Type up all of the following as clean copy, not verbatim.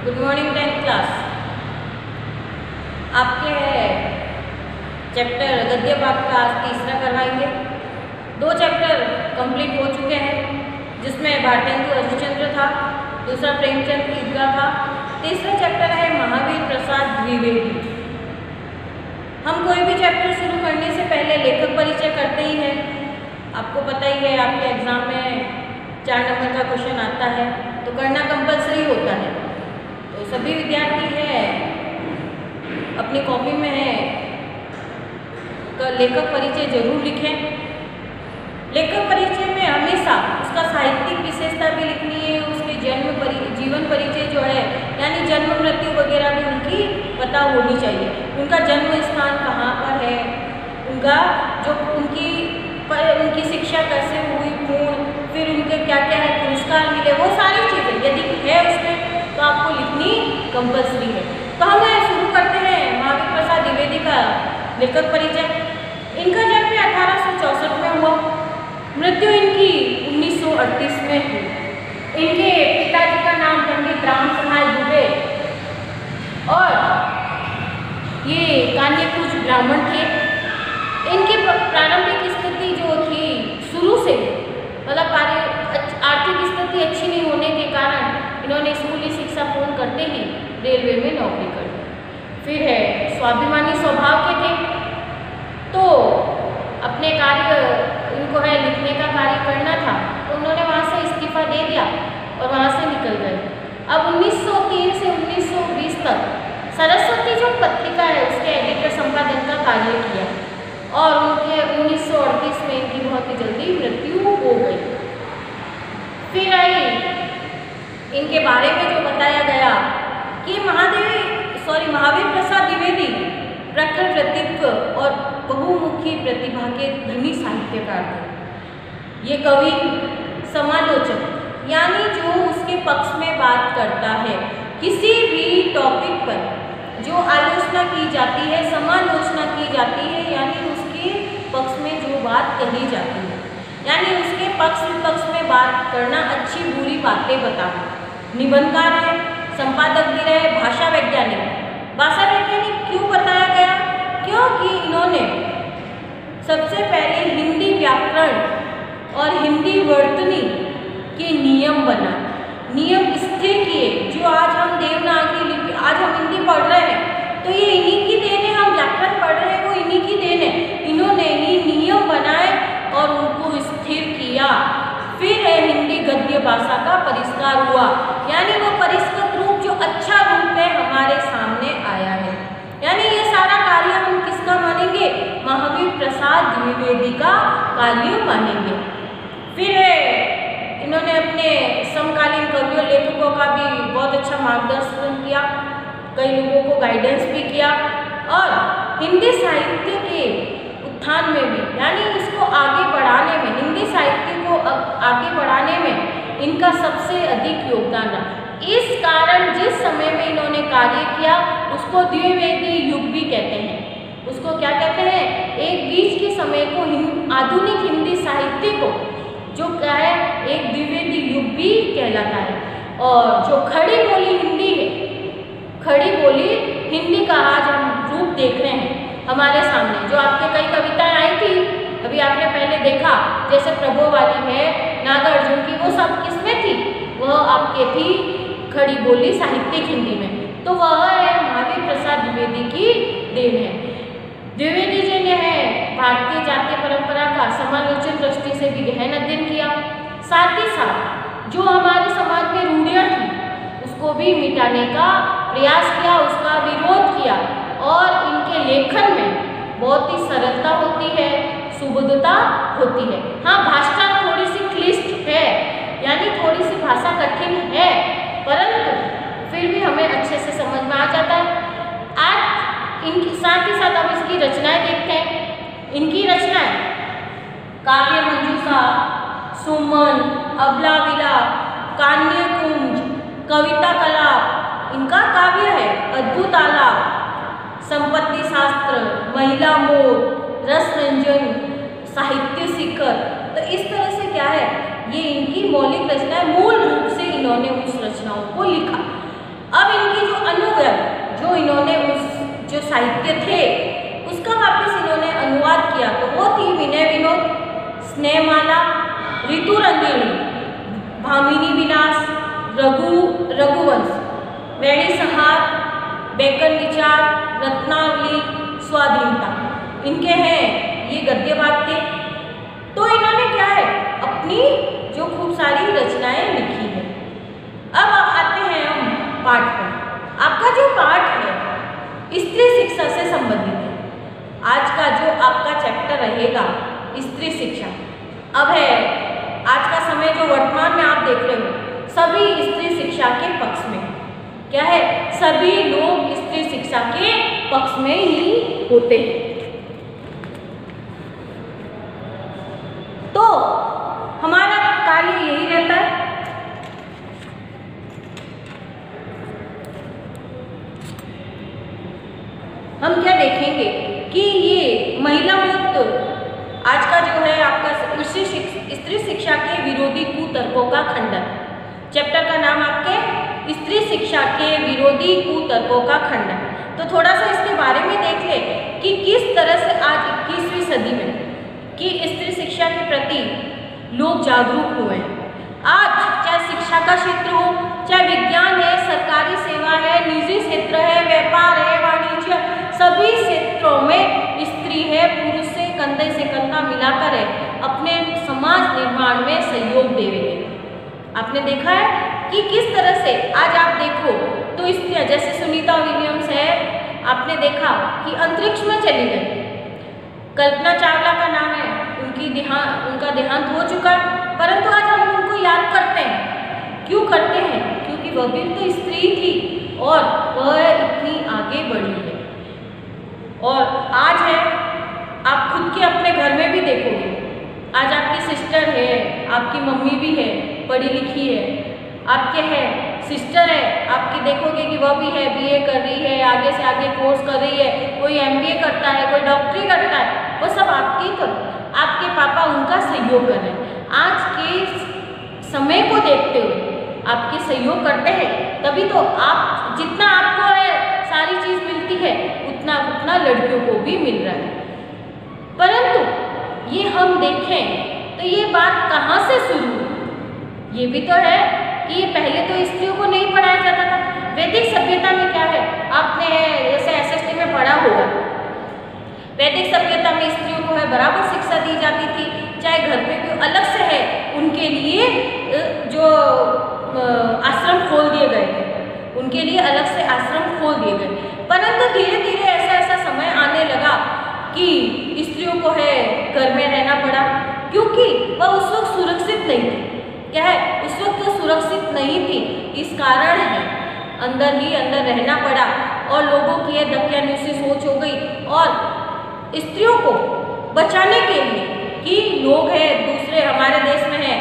Good morning 10th class. आपके chapter गद्य पाठ का आज तीसरा करवाएंगे। 2 चैप्टर कंप्लीट हो चुके हैं, जिसमें भारतेंदु हरिश्चंद्र था, दूसरा प्रेमचंद ईदगाह था। तीसरा चैप्टर है महावीर प्रसाद द्विवेदी। हम कोई भी चैप्टर शुरू करने से पहले लेखक परिचय करते ही हैं। आपको पता ही है, आपके एग्जाम में 4 नंबर का क्वेश्चन आता है तो करना कंपलसरी होता है। तो सभी विद्यार्थी है अपनी कॉपी में है तो लेखक परिचय जरूर लिखें। लेखक परिचय में हमेशा उसका साहित्यिक विशेषता भी लिखनी है, उसके जीवन परिचय जो है यानी जन्म मृत्यु वगैरह भी उनकी पता होनी चाहिए। उनका जन्म स्थान कहाँ पर है, उनका जो उनकी शिक्षा कैसे हुई पूर्ण, फिर उनके क्या क्या है पुरस्कार मिले, वो सारी चीज़ें यदि है उसमें तो आपको लिखनी कंपलसरी है। तो हम शुरू करते हैं महावीर प्रसाद द्विवेदी का लेखक परिचय। इनका जन्म 1864 में हुआ, मृत्यु इनकी 1938 में हुई। इनके पिताजी का नाम पंडित राम सहाय दुबे और ये कान्यकुज ब्राह्मण थे। इनकी प्रारंभिक स्थिति जो थी शुरू से मतलब आर्थिक स्थिति अच्छी नहीं होने के कारण इन्होंने स्कूली शिक्षा पूर्ण करते ही रेलवे में नौकरी कर ली। फिर है स्वाभिमानी स्वभाव के थे, तो अपने कार्य इनको है लिखने का कार्य करना था, तो उन्होंने वहाँ से इस्तीफा दे दिया और वहाँ से निकल गए। अब 1903 से 1920 तक सरस्वती जो पत्रिका है उसके एडिटर संपादन का कार्य किया और उनके 1938 में इनकी बहुत ही जल्दी मृत्यु हो गई। फिर आई इनके बारे में जो बताया गया कि महावीर प्रसाद द्विवेदी प्रखर व्यक्तित्व और बहुमुखी प्रतिभा के धनी साहित्यकार थे। ये कवि समालोचक यानी जो उसके पक्ष में बात करता है, किसी भी टॉपिक पर जो आलोचना की जाती है, समालोचना की जाती है, यानी उसके पक्ष में जो बात कही जाती है, यानी उसके पक्ष विपक्ष में बात करना, अच्छी बुरी बातें बताना। निबंधकार है, संपादक भी रहे, भाषा वैज्ञानिक। भाषा वैज्ञानिक क्यों बताया गया? क्योंकि इन्होंने सबसे पहले हिंदी व्याकरण और हिंदी वर्तनी के नियम स्थिर किए। जो आज हम देवनागरी लिपि, आज हम हिंदी पढ़ रहे हैं तो ये इन्हीं की देन है, हम व्याकरण पढ़ रहे हैं वो इन्हीं की देन है। इन्होंने ही नियम बनाए और उनको स्थिर किया। फिर हिंदी गद्य भाषा का परिष्कार हुआ, यानी वो परिष्कृत रूप जो अच्छा रूप है हमारे सामने आया है। यानी ये सारा कार्य हम किसका मानेंगे? महावीर प्रसाद द्विवेदी का कार्य मानेंगे। फिर इन्होंने अपने समकालीन कवियों लेखकों का भी बहुत अच्छा मार्गदर्शन किया, कई लोगों को गाइडेंस भी किया और हिंदी साहित्य के उत्थान में भी यानी इसको आगे बढ़ाने में, हिंदी साहित्य को आगे बढ़ाने में इनका सबसे अधिक योगदान है। इस कारण जिस समय में इन्होंने कार्य किया उसको द्विवेदी युग भी कहते हैं। उसको क्या कहते हैं? एक बीच के समय को आधुनिक हिंदी साहित्य को जो क्या है एक द्विवेदी युग भी कहलाता है। और जो खड़ी बोली हिंदी है, खड़ी बोली हिंदी का आज हम रूप देख रहे हैं हमारे सामने। जो आपके कई कविताएं आई थी अभी आपने पहले देखा, जैसे प्रभो वाली है, नागार्जुन की, वो सब किसमें थी? वह आपके थी खड़ी बोली साहित्यिक हिंदी में। तो वह है महावीर प्रसाद द्विवेदी की देन है। द्विवेदी जी ने है भारतीय जातीय परंपरा का समालोचन दृष्टि से भी गहन अध्ययन किया। साथ ही साथ जो हमारे समाज में रूढ़ियाँ थी उसको भी मिटाने का प्रयास किया, उसका विरोध किया। और इनके लेखन में बहुत ही सरलता होती है, सुबोधता होती है। हाँ, भाषा थोड़ी सी क्लिष्ट है, यानी थोड़ी सी भाषा कठिन है, परंतु फिर भी हमें अच्छे से समझ में आ जाता है। आज इनके साथ ही साथ अब इसकी रचनाएं देखते हैं। इनकी रचनाएं काव्य मंजूषा, सुमन, अबला विला, कान्यकुंज, कविता कलाप, इनका काव्य है, अद्भुत आलाप, संपत्ति शास्त्र, महिला मोर, रस रंजन, साहित्य शिखर। तो इस तरह से क्या है, ये इनकी मौलिक रचनाएं मूल रूप से इन्होंने उस रचनाओं को लिखा। अब साहित्य थे उसका वापस इन्होंने अनुवाद किया, तो वो थी विनय विनोद, स्नेहमाला, ऋतु रंगिणी, भामिनी विलास, रघुवंश, वैणी संहार, बैकन विचार, रत्नावली, स्वाधीनता, इनके हैं ये गद्य वाक्य। तो इन्होंने क्या है अपनी जो खूब सारी रचनाएं लिखी है। अब आते हैं हम पाठ पर। आपका जो पाठ है स्त्री शिक्षा से संबंधित है। आज का जो आपका चैप्टर रहेगा स्त्री शिक्षा। अब है आज का समय जो वर्तमान में आप देख रहे हो सभी स्त्री शिक्षा के पक्ष में, क्या है सभी लोग स्त्री शिक्षा के पक्ष में ही होते हैं। तो हमारा कार्य यही रहता है हम क्या देखेंगे कि ये महिला मुक्त आज का जो है आपका स्त्री शिक्षा के विरोधी कुतर्कों का खंडन। चैप्टर का नाम आपके स्त्री शिक्षा के विरोधी कुतर्कों का खंडन। तो थोड़ा सा इसके बारे में देख ले कि किस तरह से आज 21वीं सदी में कि स्त्री शिक्षा के प्रति लोग जागरूक हुए हैं। आज चाहे शिक्षा का क्षेत्र हो, चाहे विज्ञान है, सरकारी सेवा है, निजी क्षेत्र है, व्यापार है, वाणिज्य, सभी क्षेत्रों में स्त्री है पुरुष से कंधे से कंधा मिलाकर है अपने समाज निर्माण में सहयोग दे रहे हैं। आपने देखा है कि किस तरह से आज आप देखो तो स्त्रियां जैसे सुनीता विलियम्स है, आपने देखा कि अंतरिक्ष में चली गई। कल्पना चावला का नाम है, उनका देहांत हो चुका, परंतु आज हम उनको याद करते हैं। क्यों करते हैं? क्योंकि वह भी तो स्त्री थी और वह इतनी आगे बढ़ी है। और आज है आप खुद के अपने घर में भी देखोगे, आज आपकी सिस्टर है, आपकी मम्मी भी है, पढ़ी लिखी है, आपके है सिस्टर है, आपकी देखोगे कि वह भी है बीए कर रही है, आगे से आगे कोर्स कर रही है, कोई एमबीए करता है, कोई डॉक्टरी करता है, वो सब आपके पापा उनका सहयोग कर रहे हैं। आज के समय को देखते हुए आपके सहयोग करते हैं, तभी तो आप जितना आपको है सारी चीज़ मिलती है उतना लड़कियों को भी मिल रहा है। परंतु ये हम देखें तो ये बात कहाँ से शुरू हुई? ये भी तो है कि ये पहले तो स्त्रियों को नहीं पढ़ाया जाता था। वैदिक सभ्यता में क्या है, आपने जैसे एसएसटी में पढ़ा होगा, वैदिक सभ्यता में स्त्रियों को है बराबर शिक्षा दी जाती थी, चाहे घर पे भी अलग से है उनके लिए जो आश्रम खोल दिए गए थे, उनके लिए अलग से आश्रम खोल दिए गए। परंतु धीरे धीरे ऐसा समय आने लगा कि स्त्रियों को है घर में रहना पड़ा, क्योंकि वह उस वक्त सुरक्षित नहीं थी। क्या है, उस वक्त तो सुरक्षित नहीं थी, इस कारण है अंदर ही अंदर रहना पड़ा और लोगों की दकियानुसी सोच हो गई। और स्त्रियों को बचाने के लिए कि लोग हैं दूसरे हमारे देश में है,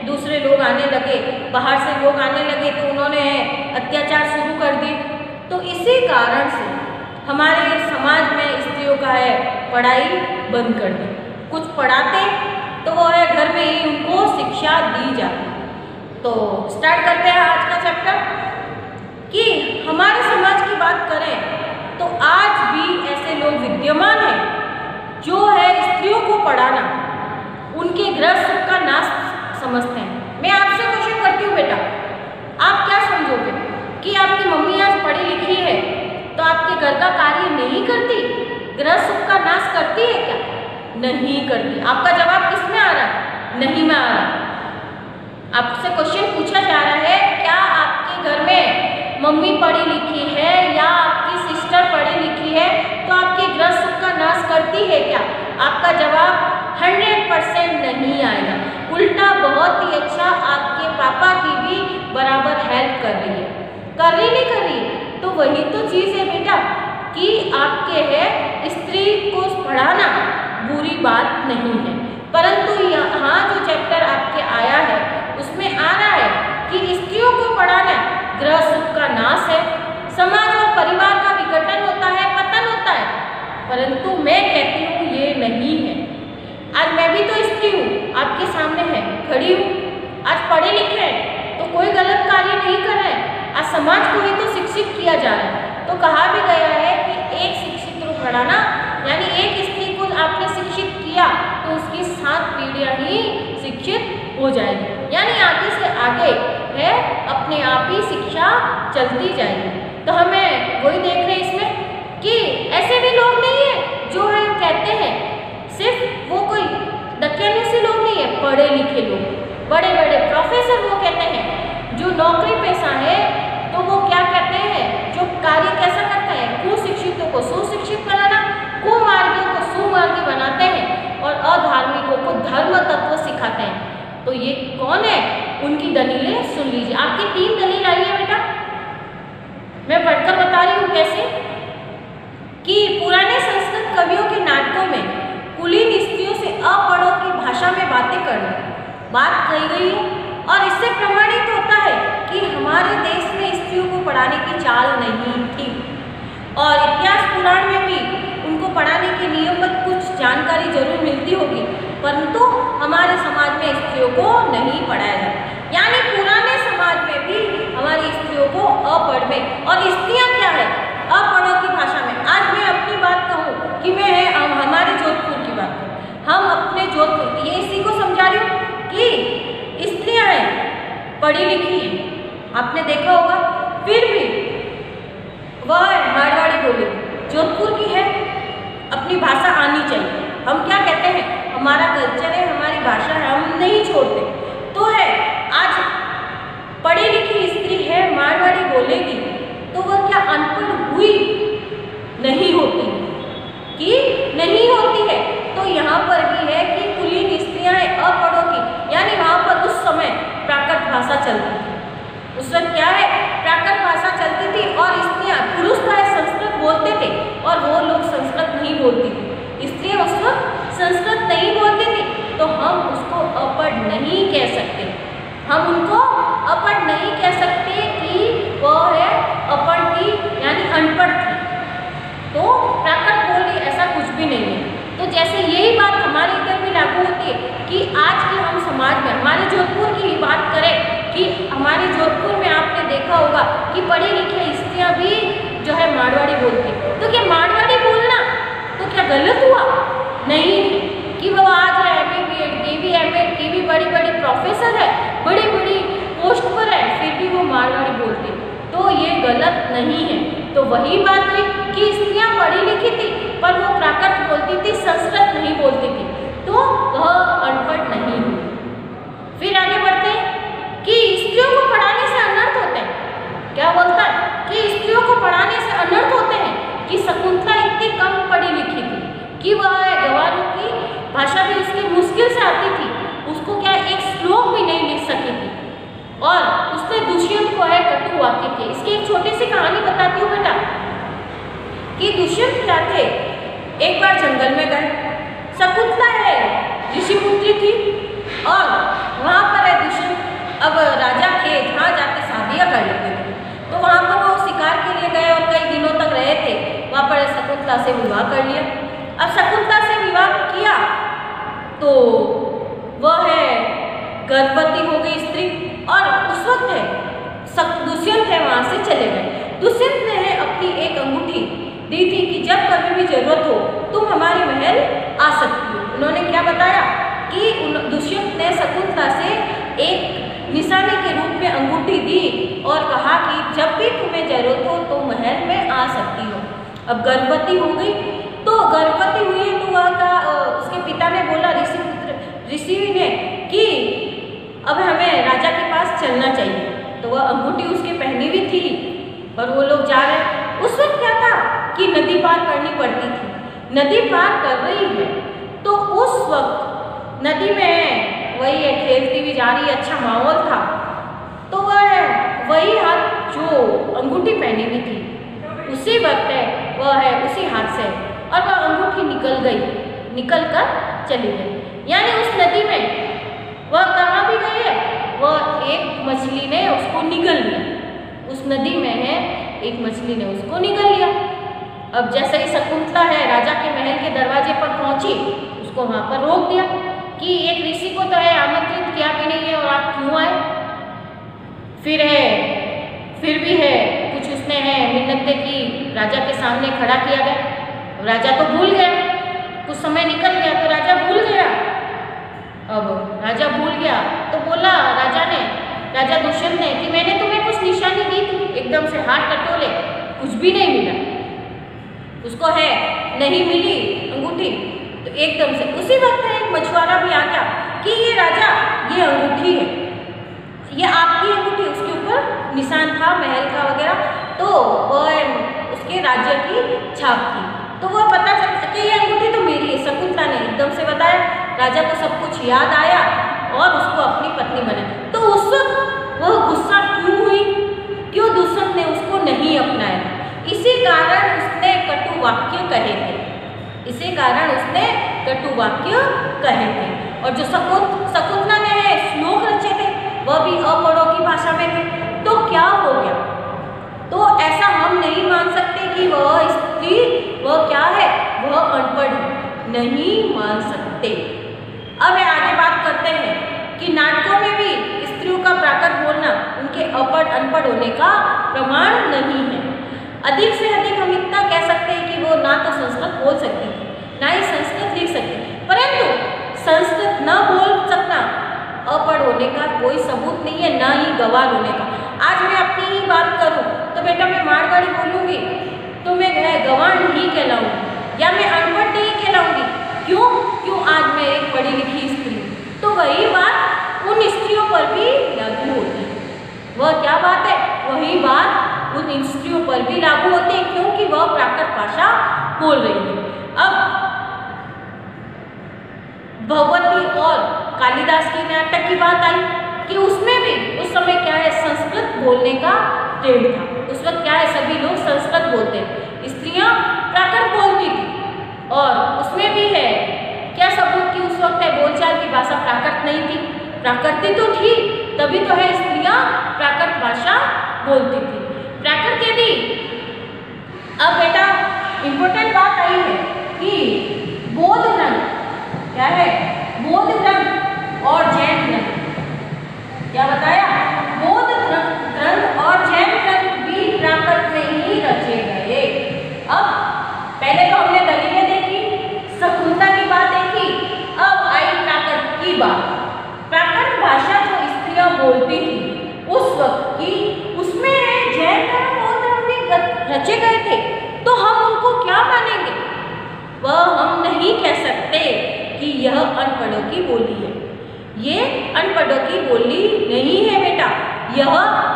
दूसरे लोग आने लगे, बाहर से लोग आने लगे, तो उन्होंने अत्याचार शुरू कर दी। तो इसी कारण से हमारे समाज में स्त्रियों का है पढ़ाई बंद कर दी। कुछ पढ़ाते तो वो है घर में ही उनको शिक्षा दी जाती। तो स्टार्ट करते हैं आज का चैप्टर कि हमारे समाज की बात करें तो आज भी ऐसे लोग विद्यमान हैं जो है स्त्रियों को पढ़ाना उनके गृह सुख का नाश समझते हैं। मैं आपसे क्वेश्चन करती हूँ बेटा, आप क्या समझोगे कि आपकी मम्मी आज पढ़ी लिखी है तो आपके घर का कार्य नहीं करती, गृह सुख का नाश करती है क्या? नहीं करती। आपका जवाब किस में आ रहा है? नहीं में आ रहा। आपसे क्वेश्चन पूछा जा रहा है क्या आपके घर में मम्मी पढ़ी लिखी है या आपकी सिस्टर पढ़ी लिखी है तो आपके गृह सुख का नाश करती है क्या? आपका जवाब 100% नहीं आएगा। उल्टा बहुत ही अच्छा आपके पापा की भी बराबर हेल्प कर रही है। कर रही नहीं कर रही? तो वही तो चीज़ है बेटा कि आपके है स्त्री को पढ़ाना बुरी बात नहीं है, परंतु यहाँ जो चैप्टर आपके आया है उसमें आ रहा है कि स्त्रियों को पढ़ाना गृह सुख का नाश है, समाज और परिवार का विघटन होता है, पतन होता है। परंतु मैं कहती हूँ ये नहीं है। आज मैं भी तो स्त्री हूँ, आपके सामने है खड़ी हूँ, आज पढ़े लिखे हैं तो कोई गलत कार्य नहीं कर रहे हैं। आज समाज को ही तो शिक्षित किया जा रहा है। तो कहा भी गया है कि एक शिक्षा बढ़ाना, यानी एक स्त्री को आपने शिक्षित किया तो उसकी 7 पीढ़ियां ही शिक्षित हो जाएगी, यानी आगे से आगे है अपने आप ही शिक्षा चलती जाएगी। तो हमें वही देख रहे हैं इसमें कि ऐसे भी लोग नहीं है जो है कहते हैं, सिर्फ वो कोई दकियानुसी लोग नहीं है, पढ़े लिखे लोग, बड़े बड़े प्रोफेसर वो कहते हैं जो नौकरी पेशा है, तो वो क्या कहते हैं, जो कार्य कैसा करता है, कुशिक्षितों को सुशिक्षित बनाना, कुमार्गियों को सुमार्गी बनाते हैं और अधार्मिकों को धर्म तत्व सिखाते हैं। तो ये कौन है, उनकी दलीलें सुन लीजिए। आपकी 3 दलील आई है बेटा, मैं पढ़कर बता रही हूँ कैसे कि पुराने संस्कृत कवियों के नाटकों में कुलीन स्त्रियों से अपढ़ों की भाषा में बातें करना बात कही गई है, और इससे प्रमाणित होता है कि हमारे देश में स्त्रियों को पढ़ाने की चाल नहीं थी, और इतिहास पुराण में भी उनको पढ़ाने के नियमबद्ध कुछ जानकारी जरूर मिलती होगी, परंतु हमारे समाज में स्त्रियों को नहीं पढ़ाया जाता, यानी पुराने समाज में भी हमारी स्त्रियों को अपढ़ में, और स्त्रियाँ क्या है, अपढ़ों की भाषा में। आज मैं अपनी बात कहूँ कि मैं हमारे जोधपुर की बात करूँ, हम अपने जोधपुर, ये इसी को समझा रही हूँ कि स्त्रियाँ हैं, पढ़ी लिखी हैं, आपने देखा होगा, फिर भी वह मारवाड़ी बोली, जोधपुर की है, अपनी भाषा आनी चाहिए। हम क्या कहते हैं, हमारा कल्चर है, हमारी भाषा है, हम नहीं छोड़ते। तो है आज पढ़ी लिखी स्त्री है, मारवाड़ी बोलेगी, तो वह क्या अनपढ़ हुई नहीं होती कि नहीं होती है। तो यहाँ पर भी है कि कुलीन स्त्रियाँ हैं अपढ़ों की, यानी वहाँ पर उस समय प्राकृत भाषा चलती थी, उस वक्त क्या है, प्राकृत भाषा चलती थी, और स्त्रियाँ, पुरुष तो संस्कृत बोलते थे और वो लोग संस्कृत नहीं बोलती थी, स्त्रियाँ उस वक्त संस्कृत नहीं बोलती थी, तो हम उसको अपढ़ नहीं कह सकते, हम उनको अपढ़ नहीं कह सकते कि वह है अपढ़ थी, यानी अनपढ़ थी, तो प्राकृत बोली, ऐसा कुछ भी नहीं है। तो जैसे यही बात हमारे इधर भी लागू होती है कि आज के हम समाज में, हमारे जोधपुर की ही बात करें कि हमारे जोधपुर में आपने देखा होगा कि पढ़ी लिखी स्त्रियाँ भी जो है मारवाड़ी बोलती है, तो क्या मारवाड़ी बोलना तो क्या गलत हुआ? नहीं कि वो आज है MA BEd KV की भी बड़ी बड़ी प्रोफेसर है, बड़ी बड़ी पोस्ट पर है, फिर भी वो मारवाड़ी बोलती, तो ये गलत नहीं है। तो वही बात हुई कि स्त्रियाँ पढ़ी लिखी थी पर वो प्राकृत बोलती थी, संस्कृत नहीं बोलती थी, तो वह अनपढ़ नहीं हुई। फिर आगे बढ़ते हैं कि स्त्रियों को पढ़ाने से अनर्थ होते हैं। क्या बोलता है कि स्त्रियों को पढ़ाने से अनर्थ होते हैं कि शकुंतला इतनी कम पढ़ी लिखी थी कि वह गवारों की भाषा भी उसकी मुश्किल से आती थी, उसको क्या एक श्लोक भी नहीं लिख सकी थी, और उसने दुष्यंत को है कटु वाक्य किए। इसकी एक छोटी सी कहानी बताती हूँ बेटा कि दुष्यंत क्या थे, एक बार जंगल में गए, शकुंतला है ऋषिपुत्री थी, और वहाँ पर है दुष्यंत, अब राजा के जहाँ जाके शादियाँ कर लेते थे, तो वहाँ पर वो शिकार के लिए गए और कई दिनों तक रहे थे, वहाँ पर शकुंतला से विवाह कर लिया। अब शकुंतला से विवाह किया तो वह है गर्भवती हो गई स्त्री, और उस वक्त है दुष्यंत है वहाँ से चले गए। दुष्यंत ने है अपनी एक अंगूठी दी थी कि जब कभी भी जरूरत हो तुम हमारे महल आ सकती हो। उन्होंने क्या बताया कि दुष्यंत ने शकुंतला से एक निशानी के रूप में अंगूठी दी और कहा कि जब भी तुम्हें जरूरत हो तो महल में आ सकती हो। अब गर्भवती हो गई, तो गर्भवती हुई है तो वह का उसके पिता ने बोला ऋषि ने कि अब हमें राजा के पास चलना चाहिए, तो वह अंगूठी उसके पहनी भी थी और वो लोग जा रहे। उस वक्त क्या था कि नदी पार करनी पड़ती थी, नदी पार कर रही है, तो उस वक्त नदी में वही है खेलती हुई जा रही है, अच्छा माहौल था, तो वह वही हाथ जो अंगूठी पहनी हुई थी उसी वक्त है वह है उसी हाथ से, और वह अंगूठी निकल कर चली गई। यानी उस नदी में वह कहाँ भी गई है, वह एक मछली ने उसको निगल लिया, उस नदी में है एक मछली ने उसको निगल लिया। अब जैसे ही शकुंतला है राजा के महल के दरवाजे पर पहुंची, उसको वहाँ पर रोक दिया कि एक ऋषि को तो है आमंत्रित किया भी नहीं है और आप क्यों आए। फिर भी है कुछ उसने है मिन्नतें की, राजा के सामने खड़ा किया गया। राजा तो भूल गया, कुछ समय निकल गया तो राजा भूल गया। अब राजा भूल गया तो बोला राजा दुष्यंत ने कि मैंने तुम्हें कुछ निशानी दी थी, एकदम से हाथ टटोले, कुछ भी नहीं मिला। उसको है नहीं मिली अंगूठी, तो एकदम से उसी वक्त एक मछुआरा भी आ गया कि ये राजा, ये अंगूठी है, ये आपकी अंगूठी, उसके ऊपर निशान था महल का वगैरह, तो वह उसके राज्य की छाप थी। तो वह पता चलता कि ये अंगूठी तो मेरी है। शकुंतला ने एकदम से बताया, राजा को सब कुछ याद आया और उसको अपनी पत्नी बनाया। तो उस वक्त वह गुस्सा क्यों हुई, क्यों दुष्यंत ने उसको नहीं अपनाया? इसी कारण उसने कटु वाक्य कहे थे, इसी कारण उसने कटु वाक्य कहे थे। और जो शकुंतला ने श्लोक रचे थे वह भी अपढ़ों की भाषा में थे। तो क्या हो गया? तो ऐसा हम नहीं मान सकते कि वह स्त्री, वह क्या है, वह अनपढ़ है, नहीं मान सकते। अब आगे बात करते हैं कि नाटकों में भी स्त्रियों का प्राकृत बोलना उनके अनपढ़ होने का प्रमाण नहीं है। अधिक से अधिक हम इतना कह सकते हैं कि वो ना तो संस्कृत बोल सकती थी, ना ही संस्कृत लिख सकती, परंतु संस्कृत न बोल सकना अपढ़ होने का कोई सबूत नहीं है, ना ही गवार होने का। आज मैं अपनी ही बात करूं तो बेटा मैं मारवाड़ी बोलूंगी तो मैं गवार नहीं कहलाऊंगी या मैं अनपढ़ नहीं कहलाऊंगी। क्यों? आज मैं एक पढ़ी लिखी स्त्री। तो वही बात उन स्त्रियों पर भी लागू होती है। वह क्या बात है? वही बात उन स्त्रियों पर भी लागू होती है, क्योंकि वह प्राकृत भाषा बोल रही है। अब भगवती और कालिदास के नाटक की बात आई कि उसमें भी उस समय क्या है, संस्कृत बोलने का ट्रेंड था। उस वक्त क्या है, सभी लोग संस्कृत बोलते हैं, स्त्रियां प्राकृत बोलती थी। और उसमें भी है क्या सबूत कि उस वक्त है बोलचाल की भाषा प्राकृत नहीं थी, प्राकृति तो थी, तभी तो है स्त्रियां प्राकृत भाषा बोलती थी। प्राकृत यदि, अब बेटा इंपॉर्टेंट बात आई है कि बौद्ध ग्रंथ क्या है, बौद्ध ग्रंथ और जैन ग्रंथ, क्या बताया, बौद्ध ग्रंथ और जैन ग्रंथ भी प्राकृत में ही रचे गए। अब पहले तो हमने दलीलें देखी, शकुंतला की बात देखी, अब आई प्राकृत की बात। प्राकृत भाषा जो स्त्रियां बोलती थी उस वक्त की, उसमें जैन धर्म बौद्ध धर्म भी रचे गए थे, तो हम उनको क्या मानेंगे? वह हम नहीं कह सकते कि यह अनपढ़ों की बोली है। ये अनपढ़ों की बोली नहीं है बेटा, यह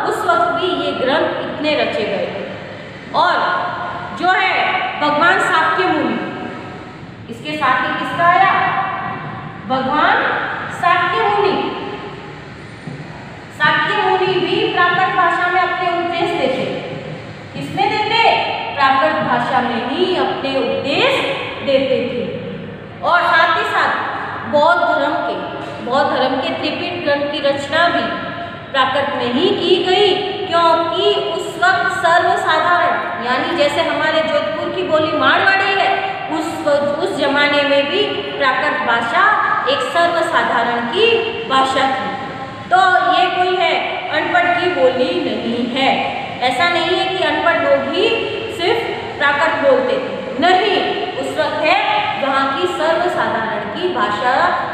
उस वक्त भी ये ग्रंथ इतने रचे गए थे। और जो है भगवान शाक्य मुनि, इसके साथ ही किसका आया, भगवान शाक्य मुनि। शाक्य मुनि भी प्राकृत भाषा में अपने उपदेश देते। किसमें देते? प्राकृत भाषा में ही अपने उपदेश देते थे। और साथ ही साथ बौद्ध धर्म के त्रिपिटक ग्रंथ की रचना भी प्राकृत में ही की गई, क्योंकि उस वक्त सर्वसाधारण, यानी जैसे हमारे जोधपुर की बोली मारवाड़ी है, उस जमाने में भी प्राकृत भाषा एक सर्वसाधारण की भाषा थी। तो ये कोई है अनपढ़ की बोली नहीं है। ऐसा नहीं है कि अनपढ़ लोग ही सिर्फ प्राकृत बोलते थे, नहीं, उस वक्त है वहाँ की सर्वसाधारण की भाषा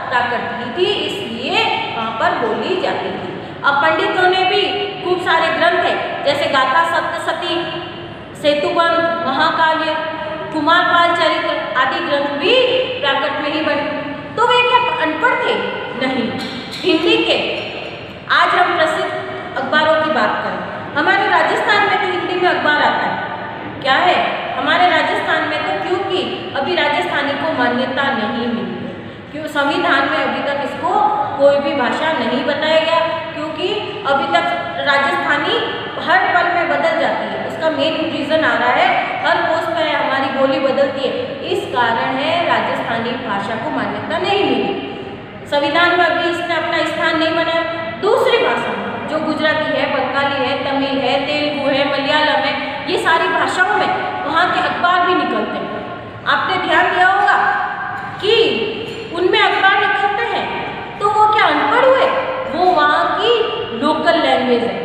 प्राकृत की थी, इसलिए वहाँ पर बोली जाती थी। अब पंडितों ने भी खूब सारे ग्रंथ है, जैसे गाथा सप्तशती, सेतुबंध, महाकाव्य, कुमारपाल चरित्र आदि ग्रंथ भी प्राकृत में ही बने। तो वे क्या अनपढ़ थे? नहीं। हिंदी के आज हम प्रसिद्ध अखबारों की बात करें, हमारे राजस्थान में तो हिंदी में अखबार आता है, क्या है हमारे राजस्थान में, तो क्योंकि अभी राजस्थानी को मान्यता नहीं मिली है, क्यों संविधान में अभी तक इसको कोई भी भाषा नहीं बताया गया, क्योंकि अभी तक राजस्थानी हर पल में बदल जाती है। उसका मेन रीज़न आ रहा है हर पोस्ट में हमारी बोली बदलती है, इस कारण है राजस्थानी भाषा को मान्यता नहीं मिली। संविधान में अभी इसने अपना स्थान नहीं बनाया। दूसरी भाषा जो गुजराती है, बंगाली है, तमिल है, तेलुगु है, मलयालम है, ये सारी भाषाओं में वहाँ के अखबार भी निकलते हैं। आपने ध्यान दिया होगा कि उनमें अखबार निकलते हैं, तो वो क्या अनपढ़ हुए? वो वहाँ की लोकल लैंग्वेज है,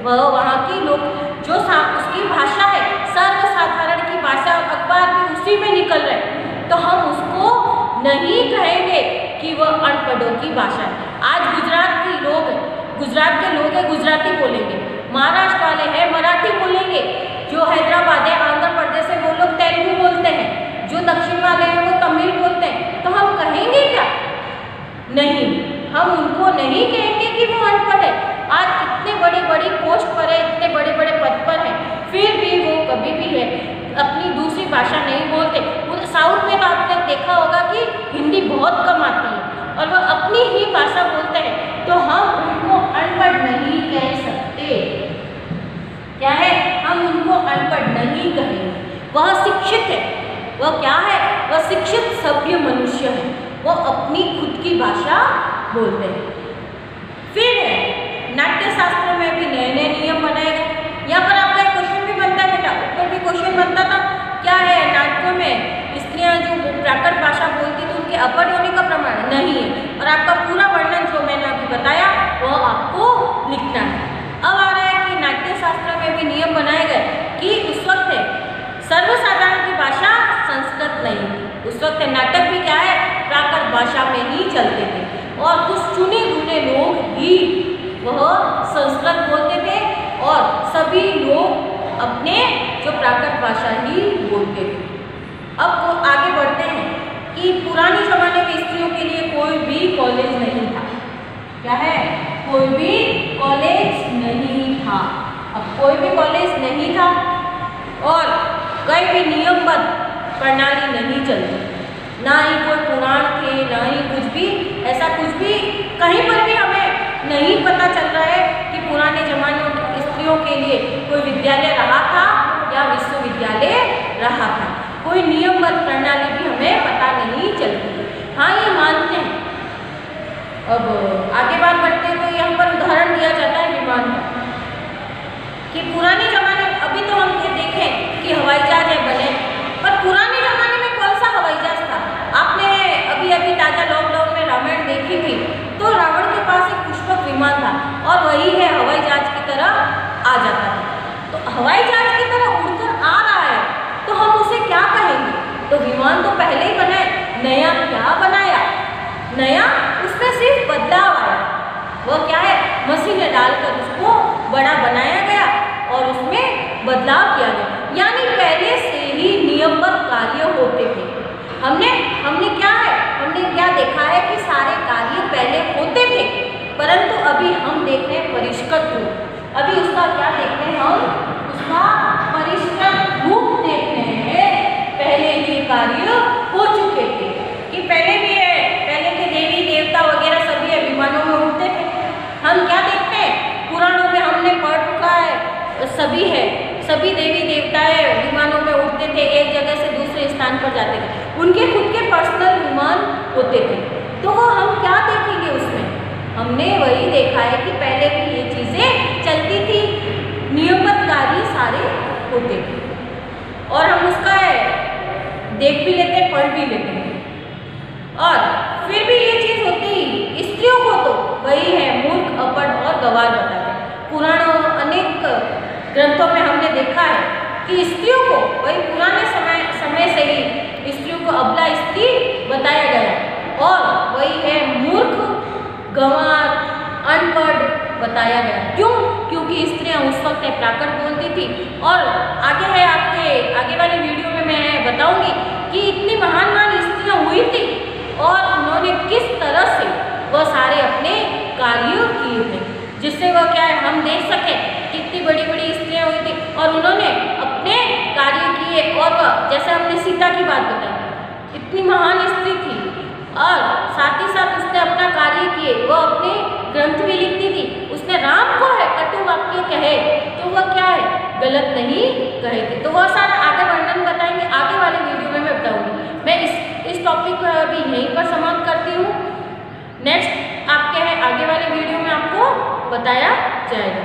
वह वहाँ की लोग जो उसकी भाषा है सर्वसाधारण की भाषा, अखबार भी उसी में निकल रहे हैं, तो हम उसको नहीं कहेंगे कि वह अनपढ़ों की भाषा है। आज गुजरात के लोग हैं गुजराती बोलेंगे, महाराष्ट्र वाले हैं मराठी बोलेंगे, जो हैदराबाद है आंध्र प्रदेश है वो लोग तेलुगु बोलते हैं, जो दक्षिण वाले हैं वो तमिल बोलते हैं। तो हम कहेंगे क्या? नहीं, हम उनको नहीं कहेंगे कि वो अनपढ़ है। आज इतने बड़ी पोस्ट पर है, इतने बड़े पद पर है, फिर भी वो कभी भी है अपनी दूसरी भाषा नहीं बोलते। साउथ में तो आपने देखा होगा कि हिंदी बहुत कम आती है और वह अपनी ही भाषा बोलते हैं, तो हम उनको अनपढ़ नहीं कह सकते। क्या है? हम उनको अनपढ़ नहीं कहेंगे। वह शिक्षित है। वह क्या है? वह शिक्षित सभ्य मनुष्य है, वो अपनी खुद की भाषा बोलते हैं। फिर है नाट्य शास्त्र में भी नए नियम बनाए गए। यहाँ पर आपका एक क्वेश्चन भी बनता है बेटा, ऊपर भी क्वेश्चन बनता था, क्या है नाटकों में स्त्रियाँ जो प्राकृत भाषा बोलती तो उनके अपढ़ होने का प्रमाण नहीं है, और आपका पूरा वर्णन जो मैंने अभी बताया वह आपको लिखना है। अब आ रहा है कि नाट्य शास्त्र में भी नियम बनाए गए कि उस वक्त है सर्वसाधारण की भाषा संस्कृत नहीं, उस वक्त नाटक भी क्या है प्राकृत भाषा में ही चलते थे, और कुछ चुने चुने लोग ही वह संस्कृत बोलते थे और सभी लोग अपने जो प्राकृत भाषा ही बोलते थे। अब वो आगे बढ़ते हैं कि पुराने जमाने में स्त्रियों के लिए कोई भी कॉलेज नहीं था। क्या है? कोई भी कॉलेज नहीं था। अब कोई भी कॉलेज नहीं था और कोई भी नियमबद्ध प्रणाली नहीं चलती, ना ही कोई पुराण थे, ना ही कुछ भी ऐसा कुछ भी कहीं पर भी हमें नहीं पता चल रहा है कि पुराने जमाने में स्त्रियों के लिए कोई विद्यालय रहा था या विश्वविद्यालय रहा था। कोई नियमबद्ध प्रणाली भी हमें पता नहीं चलती। हाँ, ये मानते हैं। अब आगे बात बढ़ते हैं तो यहाँ पर उदाहरण दिया जाता है विमान का, कि पुराने जमाने में अभी तो हम ये देखें कि हवाई जहाज बने, पर पुराने जमाने में कौन सा हवाई जहाज था? आपने अभी ताज़ा लॉकडाउन में रामायण देखी थी, तो रावण के पास एक पुष्पक विमान था और वही है हवाई जहाज की तरह आ जाता है। तो हवाई जहाज की तरह उड़कर आ रहा है तो हम उसे क्या कहेंगे? तो विमान तो पहले ही बनाए, नया क्या बनाया? नया उसमें सिर्फ बदलाव आया। वह क्या है? मशीनें डालकर उसको बड़ा बनाया गया और उसमें बदलाव किया गया। यानी पहले से ही नियमबद्ध कार्य होते थे। हमने क्या देखा है कि सारे कार्य पहले होते थे, परंतु अभी हम देख रहे हैं परिष्कृत रूप। अभी उसका क्या देखते हैं? हम उसका परिष्कृत रूप देख रहे हैं। पहले ही कार्य हो चुके थे कि पहले भी है, पहले के देवी देवता वगैरह सभी विमानों में उड़ते थे। हम क्या देखते हैं? पुराणों में हमने पढ़ चुका है, सभी देवी देवताएं विमानों में उड़ते थे, एक जगह से दूसरे स्थान पर जाते थे, उनके खुद के पर्सनल विमान होते थे। तो वो हम क्या देखेंगे उसमें? हमने वही देखा है कि पहले भी ये चीज़ें चलती थी, नियमबद्ध कार्य सारे होते थे, और हम उसका देख भी लेते, पढ़ भी लेते हैं। और फिर भी ये चीज़ होती ही स्त्रियों को तो वही है मूर्ख, अपढ़ और गंवार बताते हैं। पुराणों अनेक ग्रंथों में हमने देखा है कि स्त्रियों को वही पुराने समय से ही स्त्रियों को अबला स्त्री बताया गया और वही है मूर्ख, गंवार, अनपढ़ बताया गया। क्यों? क्योंकि स्त्रियां उस वक्त प्राकृत बोलती थी। और आगे है आपके आगे वाली वीडियो में मैं बताऊंगी कि इतनी महान स्त्रियां हुई थी और उन्होंने किस तरह से वह सारे अपने कार्य किए थे, जिससे वह क्या है हम देख सकें कितनी बड़ी बड़ी स्त्रियां हुई थी और उन्होंने अपने कार्य किए। और वह जैसे हमने सीता की बात बताई, इतनी महान स्त्री थी और साथ ही साथ उसने अपना कार्य किए, वह अपने ग्रंथ भी लिखती थी। उसने राम को है कटु वाक्य कहे तो वह क्या है गलत नहीं कहे थे। तो वह सारा आगे वर्णन बताएंगे, आगे वाले वीडियो में मैं बताऊंगी। मैं इस टॉपिक को अभी यहीं पर समाप्त करती हूँ। नेक्स्ट आपके है आगे वाले वीडियो में आपको बताया जाएगा।